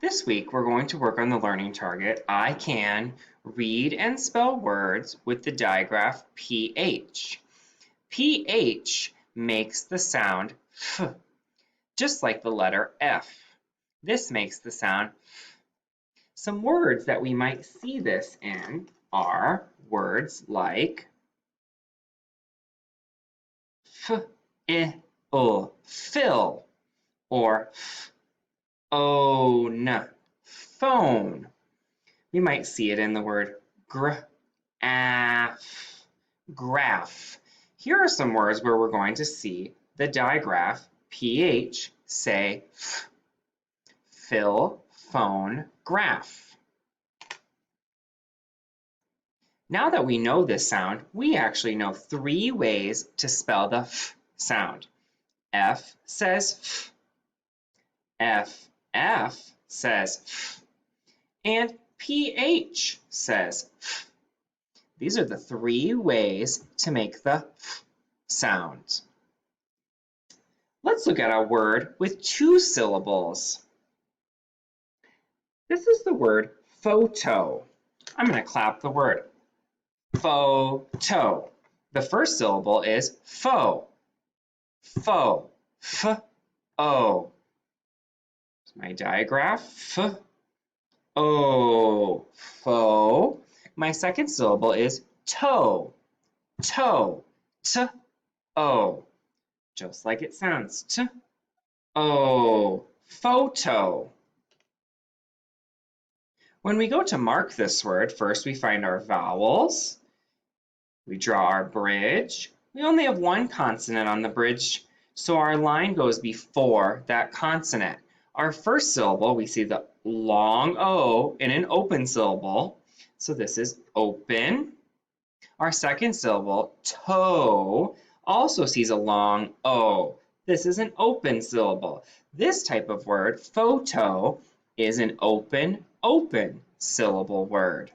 This week, we're going to work on the learning target. I can read and spell words with the digraph PH. PH makes the sound F, just like the letter F. This makes the sound F. Some words that we might see this in are words like F, I, L, fill, or own, phone. We might see it in the word graph, graph. Here are some words where we're going to see the digraph PH say F, fill, phone, graph. Now that we know this sound, we actually know 3 ways to spell the F sound. F says F, F says F, and PH says F. These are the 3 ways to make the F sound. Let's look at a word with 2 syllables. This is the word photo. I'm going to clap the word photo. The first syllable is fo. Fo. F-O. My digraph, F-O. Fo. My second syllable is toe. Toe. T-O. Just like it sounds. T-O. Photo. When we go to mark this word, first we find our vowels. We draw our bridge. We only have 1 consonant on the bridge, so our line goes before that consonant. Our first syllable, we see the long O in an open syllable, so this is open. Our second syllable, toe, also sees a long O. This is an open syllable. This type of word, photo, is an open syllable word.